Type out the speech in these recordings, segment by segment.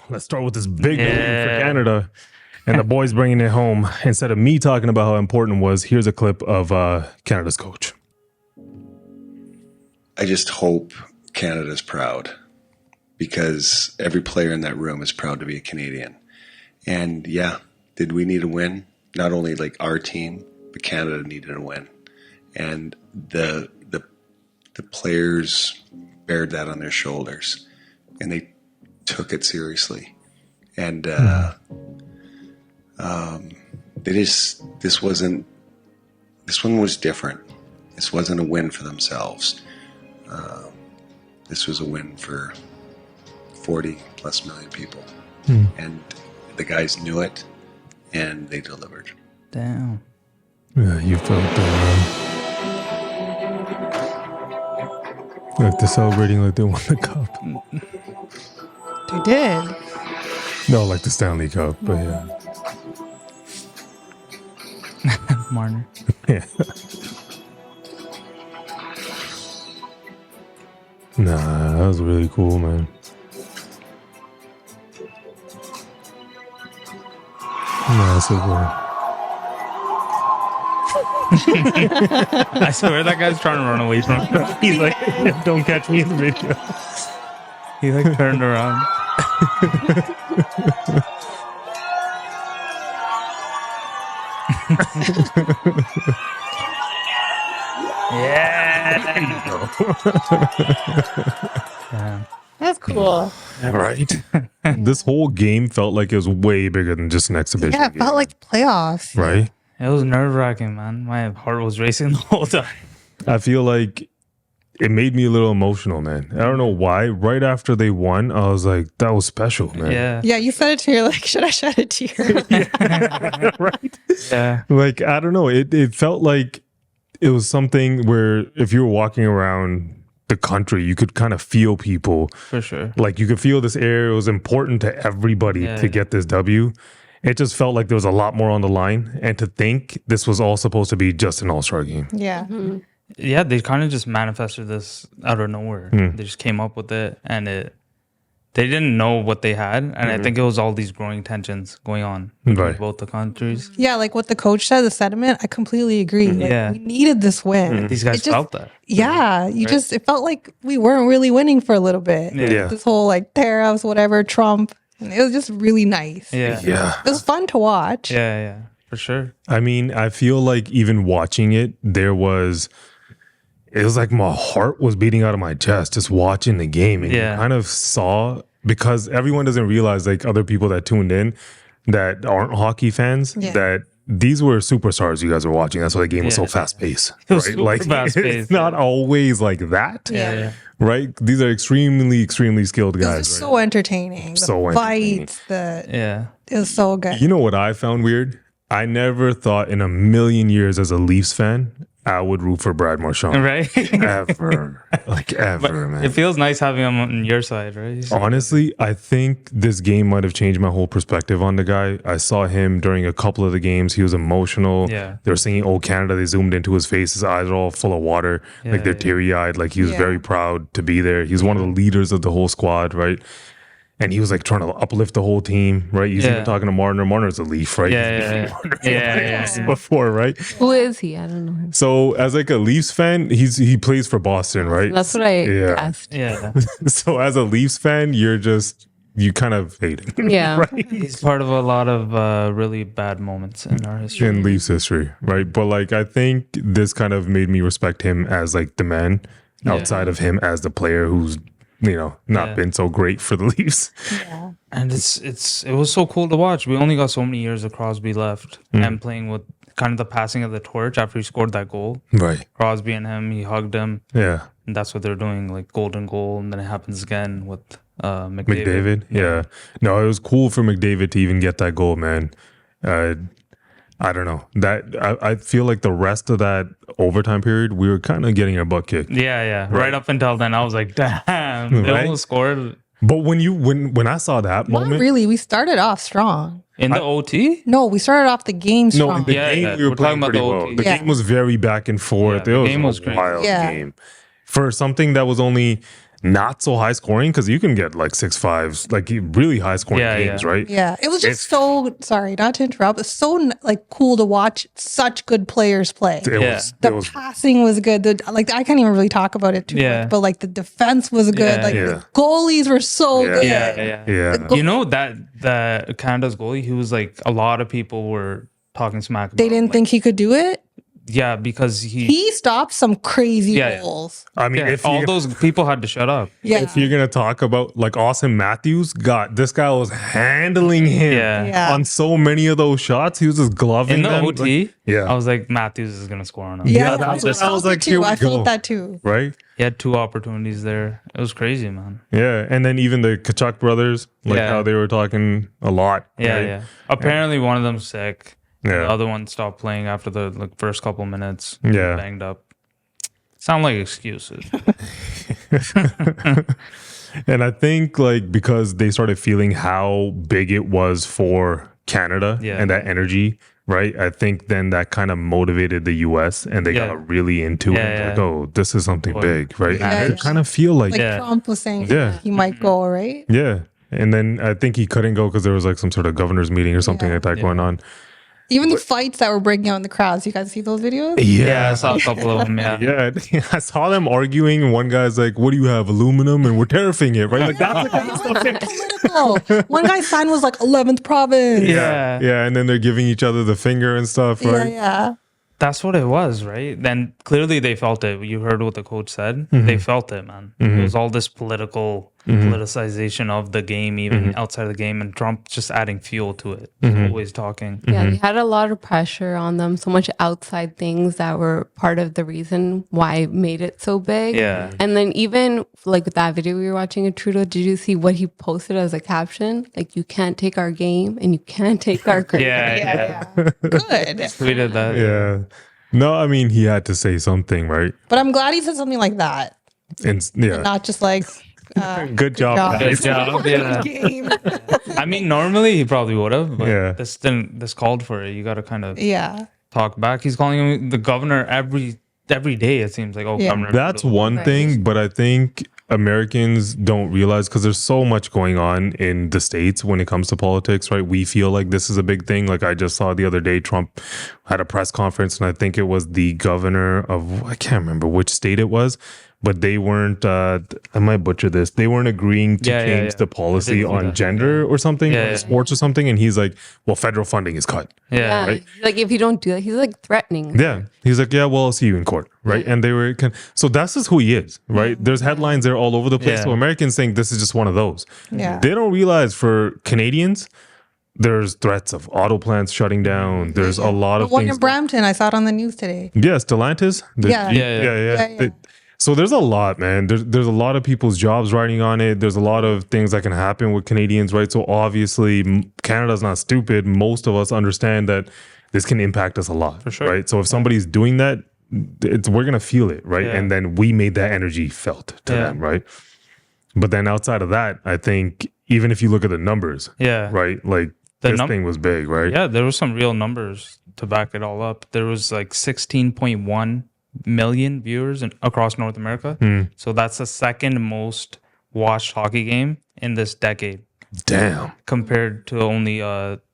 Let's start with this big win for Canada. And the boys bringing it home. Instead of me talking about how important it was, here's a clip of Canada's coach. I just hope Canada's proud because every player in that room is proud to be a Canadian. And yeah, did we need a win? Not only like our team, but Canada needed a win. And the players bared that on their shoulders and they took it seriously. And this one was different. This wasn't a win for themselves. This was a win for 40 plus million people. And the guys knew it and they delivered. Damn. Yeah, you felt like they're celebrating like they won the cup. They did. No, like the Stanley Cup, but yeah. Marner. Yeah. Nah, that was really cool, man. Nah, so cool. I swear that guy's trying to run away from him. He's like, don't catch me in the video. He like turned around. Yeah. Yeah. That's cool. Right? This whole game felt like it was way bigger than just an exhibition. Yeah, it felt like the playoffs. Right? It was nerve-wracking, man. My heart was racing the whole time. I feel like it made me a little emotional, man. I don't know why. Right after they won, I was like, that was special, man. Yeah. Yeah, you said it to me. You're like, should I shed a tear? Right? Yeah. Like, I don't know. It felt like it was something where if you were walking around the country, you could kind of feel people. For sure. Like, you could feel this air. It was important to everybody to get this W. It just felt like there was a lot more on the line. And to think this was all supposed to be just an all-star game. Yeah. Mm-hmm. Yeah, they kind of just manifested this out of nowhere. They just came up with it, and they didn't know what they had, and I think it was all these growing tensions going on between both the countries. Yeah, like what the coach said, the sentiment, I completely agree. Like, we needed this win. These guys felt that. Yeah, it felt like we weren't really winning for a little bit. Yeah. This whole like tariffs, whatever, Trump. And it was just really nice. Yeah. It was fun to watch. Yeah, for sure. I mean, I feel like even watching it, it was like my heart was beating out of my chest just watching the game. And you kind of saw, because everyone doesn't realize, like other people that tuned in that aren't hockey fans, that these were superstars you guys were watching. That's why the game was so fast paced. Right? Like, it's not always like that. Yeah. Right? These are extremely, extremely skilled guys. It was so entertaining. The fights, it was so good. You know what I found weird? I never thought in a million years as a Leafs fan I would root for Brad Marchand. Right? Ever. Like ever, man. It feels nice having him on your side, right? Honestly, I think this game might have changed my whole perspective on the guy. I saw him during a couple of the games. He was emotional. Yeah. They were singing "Oh Canada." They zoomed into his face. His eyes are all full of water. Like they're teary-eyed. Like he was very proud to be there. He's one of the leaders of the whole squad, right? And he was like trying to uplift the whole team, right? He's even talking to Marner. Marner's a Leaf, right? Yeah. Before, right? Who is he? I don't know him. So as like a Leafs fan, he plays for Boston, right? That's what I asked. Yeah. So as a Leafs fan, you kind of hate him. Yeah. Right? He's part of a lot of really bad moments in our history. In Leafs history, right? But like, I think this kind of made me respect him as like the man outside of him as the player who's, not been so great for the Leafs. Yeah. And it was so cool to watch. We only got so many years of Crosby left and playing with kind of the passing of the torch after he scored that goal. Right. Crosby and him, he hugged him. Yeah. And that's what they're doing, like golden goal. And then it happens again with McDavid. Yeah. No, it was cool for McDavid to even get that goal, man. I don't know. I feel like the rest of that overtime period, we were kind of getting our butt kicked. Yeah. Right up until then, I was like, damn, they almost scored. But when I saw that moment, Not really. We started off strong. In the OT? No, we started off the game strong. No, in the game we were playing pretty well. The game was very back and forth. Yeah, it was game was a great. wild game. For something that was only not so high scoring, because you can get like 6-5s, like really high scoring games, right? Yeah, it was just sorry, not to interrupt. It's so like cool to watch such good players play. The passing was good. Like I can't even really talk about it too much, but like the defense was good. Like the goalies were so good. Yeah. You know that Canada's goalie, he was like, a lot of people were talking smack about They didn't think he could do it. Yeah, because he stopped some crazy goals. I mean, if all those people had to shut up. Yeah. If you're gonna talk about like Austin Matthews, this guy was handling him on so many of those shots. He was just gloving in the them. OT. Like, I was like, Matthews is gonna score on him. Yeah, that's what I was like. Here we I go. felt that too. Right? He had 2 opportunities there. It was crazy, man. Yeah, and then even the Kachuk brothers, like how they were talking a lot. Yeah. Apparently, one of them's sick. Yeah. The other one stopped playing after the first couple minutes. Yeah. Banged up. Sound like excuses. And I think like because they started feeling how big it was for Canada and that energy, right? I think then that kind of motivated the US and they got really into it. Like, oh, this is something big, right? And I kind of feel like Trump was saying he might go, right? Yeah. And then I think he couldn't go because there was like some sort of governor's meeting or something like that going on. Even the fights that were breaking out in the crowds. You guys see those videos? Yeah, I saw a couple of them. Yeah, I saw them arguing. And one guy's like, "What do you have? Aluminum?" And we're tariffing it, right? Like that's the kind of stuff. Political. One guy's sign was like 11th province. Yeah. And then they're giving each other the finger and stuff, right? Yeah. That's what it was, right? Then clearly they felt it. You heard what the coach said. They felt it, man. It was all this politicization of the game, even outside of the game, and Trump just adding fuel to it. Always talking. Yeah, they had a lot of pressure on them. So much outside things that were part of the reason why it made it so big. Yeah. And then even like with that video we were watching of Trudeau, did you see what he posted as a caption? Like, you can't take our game and you can't take our cricket. Yeah. Good. Tweeted that. Yeah. No, I mean, he had to say something, right? But I'm glad he said something like that. And not just like, good job. Good job. Yeah. I mean, normally he probably would have, but this called for it. You got to kind of talk back. He's calling him the governor every day, it seems like. Governor. That's one thing, but I think Americans don't realize, because there's so much going on in the States when it comes to politics, right? We feel like this is a big thing. Like I just saw the other day, Trump had a press conference, and I think it was the governor of, I can't remember which state it was, but they weren't, I might butcher this, they weren't agreeing to change the policy on gender or something, or sports or something. And he's like, well, federal funding is cut. Yeah. Right? Like, if you don't do that, he's like threatening. Yeah. He's like, yeah, well, I'll see you in court. Right. And they were, so that's just who he is. Right. There's headlines there all over the place. So Americans think this is just one of those. Yeah. They don't realize for Canadians, there's threats of auto plants shutting down. There's a lot of one things. In Brampton, I saw it on the news today. Yeah, Stellantis. Yeah. So there's a lot, man. There's a lot of people's jobs riding on it. There's a lot of things that can happen with Canadians, right? So obviously, Canada's not stupid. Most of us understand that this can impact us a lot, for sure, right? So if somebody's doing that, we're gonna feel it, right? And then we made that energy felt to them, right? But then outside of that, I think even if you look at the numbers, right, like this thing was big, right? Yeah, there were some real numbers to back it all up. There was like 16.1 million viewers across North America. So that's the second most watched hockey game in this decade. Damn. Compared to only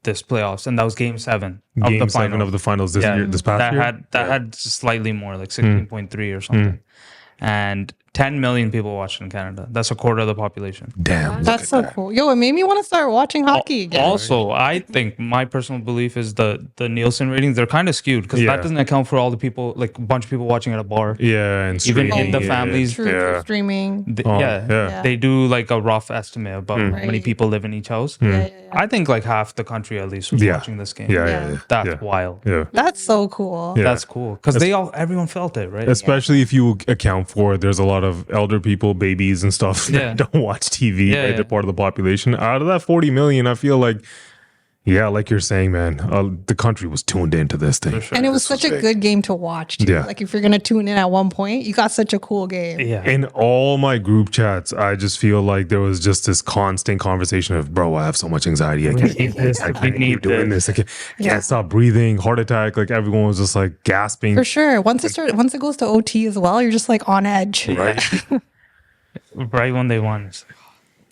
this playoffs, and that was Game 7 of Game the 7 finals. of the finals this year, this past year. That had slightly more, like 16.3 or something. And 10 million people watched in Canada. That's a quarter of the population. Damn. That's so cool. Yo, it made me want to start watching hockey again. Also, I think my personal belief is the Nielsen ratings, they're kind of skewed, because that doesn't account for all the people, like a bunch of people watching at a bar. Yeah, and even in the families. Streaming. They do like a rough estimate about how many people live in each house. I think like half the country at least was watching this game. That's wild. Yeah. That's so cool. Yeah. That's cool, because everyone felt it, right? Especially if you account for there's a lot of elder people, babies and stuff that don't watch TV, right? They're part of the population. Out of that 40 million, I feel like, like you're saying, man, the country was tuned into this thing. Sure. And it was such a good game to watch, too. Like, if you're going to tune in at one point, you got such a cool game. Yeah. In all my group chats, I just feel like there was just this constant conversation of, bro, I have so much anxiety. I can't eat this. I can't keep doing this. I can't stop breathing. Heart attack. Like, everyone was just like gasping. For sure. Once it goes to OT as well, you're just like on edge. Right. right when they won. It's like,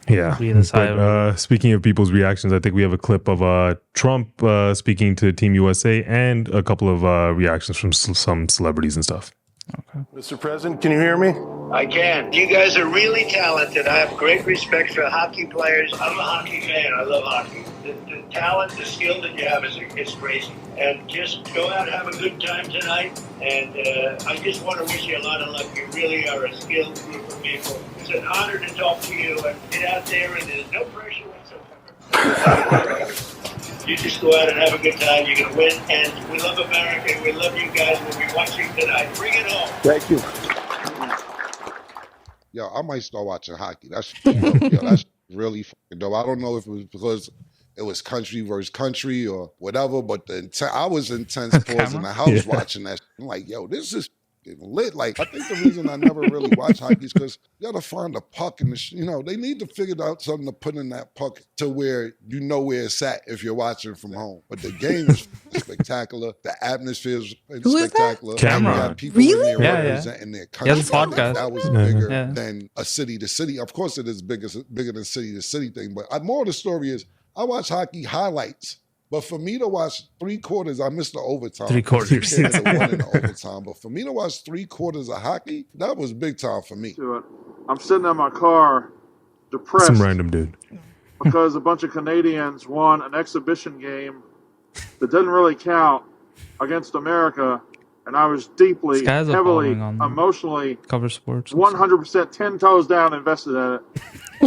yeah. But, speaking of people's reactions, I think we have a clip of Trump speaking to Team USA and a couple of reactions from some celebrities and stuff. Okay. Mr. President, can you hear me? I can. You guys are really talented. I have great respect for hockey players. I'm a hockey fan. I love hockey. The talent, the skill that you have is crazy. And just go out and have a good time tonight. And I just want to wish you a lot of luck. You really are a skilled group of people. It's an honor to talk to you and get out there, and there's no pressure whatsoever. You just go out and have a good time. You're going to win. And we love America. We love you guys. We'll be watching tonight. Bring it home. Thank you. Yo, I might start watching hockey. That's really fucking dope. I don't know if it was because it was country versus country or whatever, but I was intense pause in the house watching that. I'm like, yo, this is lit. Like, I think the reason I never really watch hockey is because you gotta find a puck in the, they need to figure out something to put in that puck to where you know where it's at if you're watching from home. But the game is spectacular. The atmosphere is spectacular. Cameron. You got people in there representing their country. Yeah, the podcast. That was bigger than a city to city. Of course, it is bigger than city to city thing. But more of the story is I watch hockey highlights. But for me to watch 3 quarters, I missed the overtime. 3 quarters. Canada won in the overtime. But for me to watch 3 quarters of hockey, that was big time for me. I'm sitting in my car, depressed. Some random dude. Because a bunch of Canadians won an exhibition game that didn't really count against America. And I was deeply, heavily, emotionally, cover sports, 100% 10 toes down invested in it.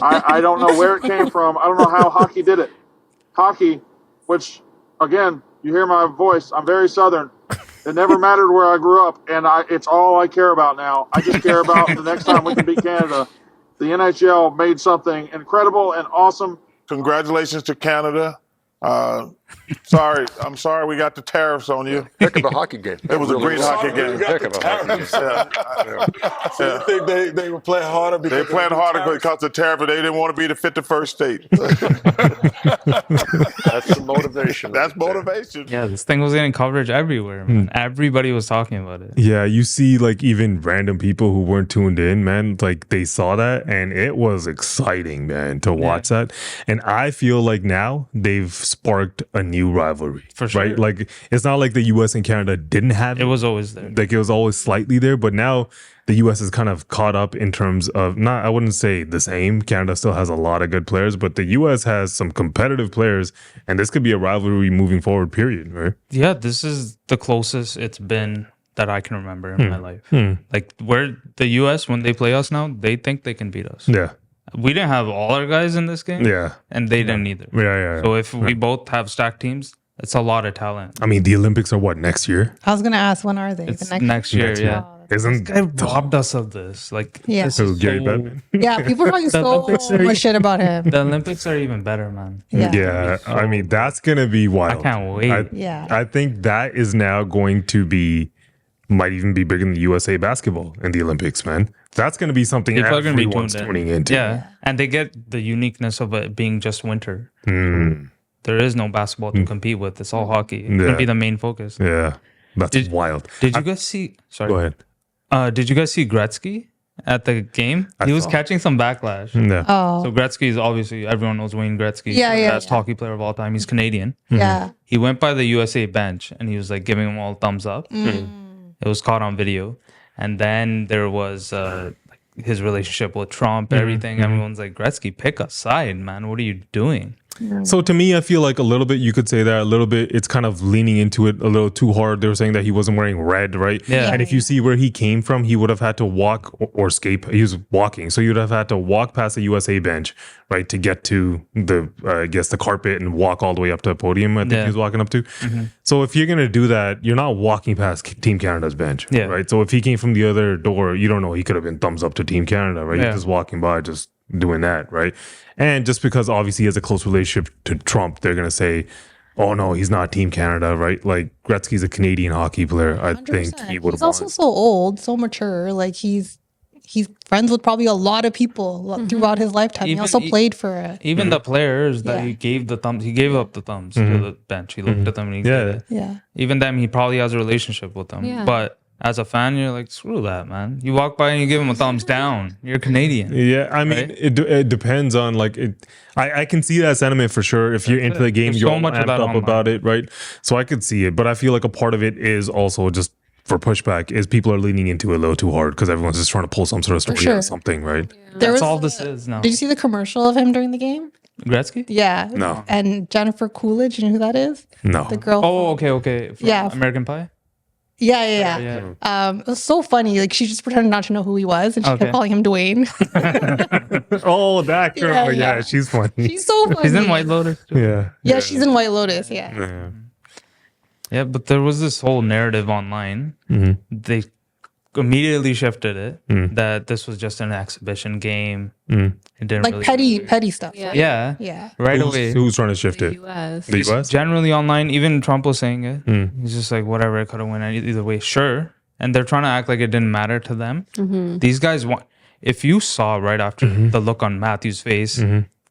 I don't know where it came from. I don't know how hockey did it. Hockey, which, again, you hear my voice, I'm very Southern. It never mattered where I grew up, and it's all I care about now. I just care about the next time we can beat Canada. The NHL made something incredible and awesome. Congratulations to Canada. I'm sorry we got the tariffs on you. Heck of a hockey game. It was a great hockey game. Heck of a hockey game. So you think they were playing harder because they playing harder because of the tariff, but they didn't want to be the 51st state. That's the motivation. That's motivation. Yeah, this thing was getting coverage everywhere, man. Everybody was talking about it. Yeah, you see like even random people who weren't tuned in, man, like they saw that and it was exciting, man, to watch that. And I feel like now they've sparked a new rivalry. For sure. Right? Like it's not like the US and Canada didn't have it. It was always there. Like it was always slightly there, but now the US is kind of caught up in terms of I wouldn't say the same. Canada still has a lot of good players, but the US has some competitive players, and this could be a rivalry moving forward, period, right? Yeah, this is the closest it's been that I can remember in my life. Like where the US, when they play us now, they think they can beat us. Yeah. We didn't have all our guys in this game. Yeah. And they didn't either. Yeah. So if we both have stacked teams, it's a lot of talent. I mean, the Olympics are what, next year? I was going to ask, when are they? It's next year, yeah. Isn't this guy robbed us of this? Like, yeah. This is Gary Bettman. Yeah, people are talking so much shit about him. The Olympics are even better, man. Yeah. I mean, that's going to be wild. I can't wait. I think that is now going to might even be bigger than the USA basketball in the Olympics, man. That's going to be something people everyone's tuning into. Yeah. And they get the uniqueness of it being just winter. There is no basketball to compete with. It's all hockey. It's going to be the main focus. Yeah. That's wild. Did you guys see... Sorry. Go ahead. Did you guys see Gretzky at the game? He was catching some backlash. Yeah. Oh. So Gretzky is obviously... Everyone knows Wayne Gretzky. Yeah, the best hockey player of all time. He's Canadian. Yeah. He went by the USA bench and he was like giving them all thumbs up. It was caught on video. And then there was his relationship with Trump, everything. Everyone's like, Gretzky, pick a side, man. What are you doing? So to me, I feel like a little bit, you could say that a little bit, it's kind of leaning into it a little too hard. They were saying that he wasn't wearing red, right? Yeah. And if you see where he came from, he would have had to walk or skate. He was walking. So he would have had to walk past the USA bench, right, to get to the, I guess, the carpet and walk all the way up to the podium, I think he was walking up to. So if you're going to do that, you're not walking past Team Canada's bench, right? So if he came from the other door, you don't know, he could have been thumbs up to Team Canada, right? Just walking by, just doing that, right? And just because obviously he has a close relationship to Trump, they're going to say, oh no, he's not Team Canada, right? Like Gretzky's a Canadian hockey player. I 100%. think he would have He's also so old, so mature. Like he's friends with probably a lot of people throughout his lifetime. He also played for it. Even the players that he gave the thumbs, he gave up the thumbs to the bench. He looked at them and he did it. Yeah. Even them, he probably has a relationship with them. Yeah. But as a fan, you're like, screw that, man. You walk by and you give them a thumbs down. You're Canadian. Yeah, I mean, right? it depends on like it. I can see that sentiment for sure. If you're into the game, There's you're so all much of amped that up online. about it, right? So I could see it, but I feel like a part of it is also just for pushback is people are leaning into it a little too hard because everyone's just trying to pull some sort of story out sure. of something, right? That's all this is now. Did you see the commercial of him during the game? Gretzky? Yeah. No. And Jennifer Coolidge, you know who that is? No. The girl. Oh, okay. From Yeah. American Pie? Yeah. It was so funny. Like she just pretended not to know who he was, and she Okay. kept calling him Dwayne. Oh, that girl. Yeah. Yeah, she's funny. She's so funny. She's in White Lotus. Too. Yeah, she's in White Lotus. Yeah. Yeah, but there was this whole narrative online. They immediately shifted it that this was just an exhibition game. It didn't Like petty stuff. Yeah. Yeah. Yeah. Right away. Who's trying to shift it? US. The US? Generally online, even Trump was saying it. He's just like, whatever, it could have went either way. Sure. And they're trying to act like it didn't matter to them. These guys want. If you saw right after the look on Matthew's face,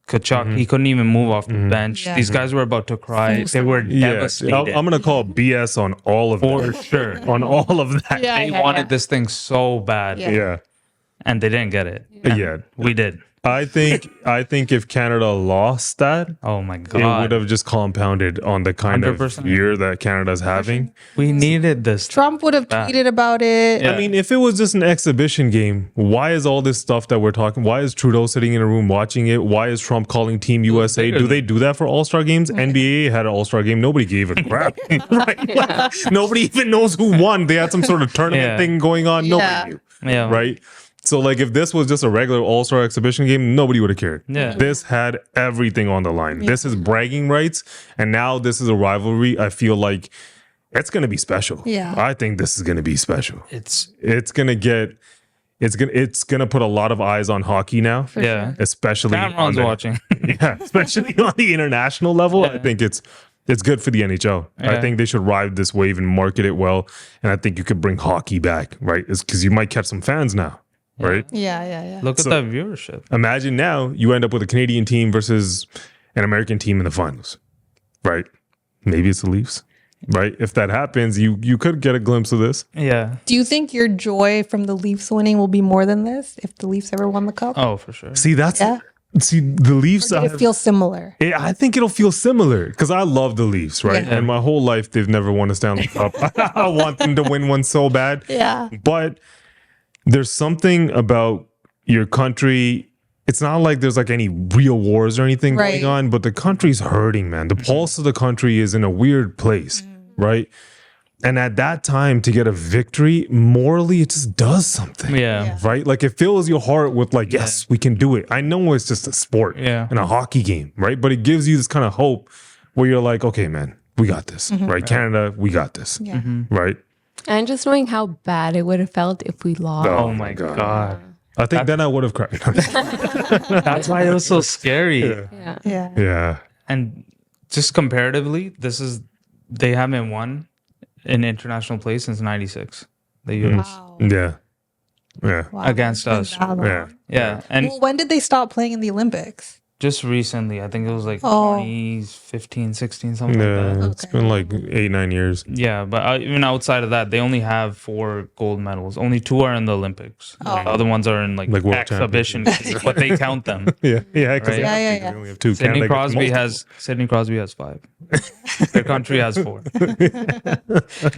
Kachuk, he couldn't even move off the bench. Yeah. These guys were about to cry. They were Yeah, devastated. I'm gonna call BS on all of For that. sure. On all of that. Yeah. They wanted this thing so bad. Yeah. Yeah. And they didn't get it. Yeah. We did. I think if Canada lost that, Oh my it God. would have just compounded on the kind 100%. of year that Canada's having. We needed this. Trump would have tweeted about it. Yeah. I mean, if it was just an exhibition game, why is all this stuff that we're talking? Why is Trudeau sitting in a room watching it? Why is Trump calling Team USA? Do they do that for All-Star games? NBA had an All-Star game. Nobody gave a crap. Right? Like, nobody even knows who won. They had some sort of tournament thing going on. Yeah. Nobody knew. Yeah. Right? So, like, if this was just a regular All-Star exhibition game, nobody would have cared. Yeah. This had everything on the line. This is bragging rights, and now this is a rivalry. I feel like it's going to be special. Yeah. I think this is going to be special. It's Going to put a lot of eyes on hockey now, yeah. especially Cameron's watching. Yeah, especially on the international level. I think it's good for the NHL. I Yeah. think they should ride this wave and market it well. And I think you could bring hockey back, right? It's because you might catch some fans now, right? Yeah. Look at that viewership. Imagine now you end up with a Canadian team versus an American team in the finals, right? Maybe it's the Leafs, right? If that happens, you could get a glimpse of this. Yeah. Do you think your joy from the Leafs winning will be more than this if the Leafs ever won the cup? Oh, for sure. See, Yeah. the Leafs. Or did it feel similar? I think it'll feel similar because I love the Leafs, right? Yeah. And my whole life they've never won a Stanley Cup. I want them to win one so bad. Yeah. But there's something about your country. It's not like there's like any real wars or anything Right. going on, but the country's hurting, man. The pulse of the country is in a weird place, right? And at that time, to get a victory, morally, it just does something. Yeah. Right? Like it fills your heart with like, yes, we can do it. I know it's just a sport and a hockey game, right? But it gives you this kind of hope where you're like, okay, man, we got this, right? Canada, we got this, right? And just knowing how bad it would have felt if we lost. Oh my God. I think then I would have cried. That's why it was so scary. Yeah. Yeah. And just comparatively, they haven't won an international play since '96. The US Wow. Yeah. Yeah. Wow. against It's us. been that long. Yeah. Yeah. And Well, when did they stop playing in the Olympics? just recently, I think it was like Oh. 2015, 16, something Yeah. like that. It's been like 8-9 years. Yeah, but even outside of that, they only have 4 gold medals. Only 2 are in the Olympics. The other ones are in like World exhibition, but they count them. Yeah. Yeah. Because Right. Yeah. we only have 2. Sidney Canada gets Crosby multiple. has 5. Their country has 4.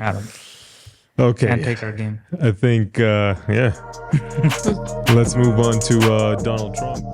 Adam, Okay. can't take our game. I think, yeah. Let's move on to Donald Trump.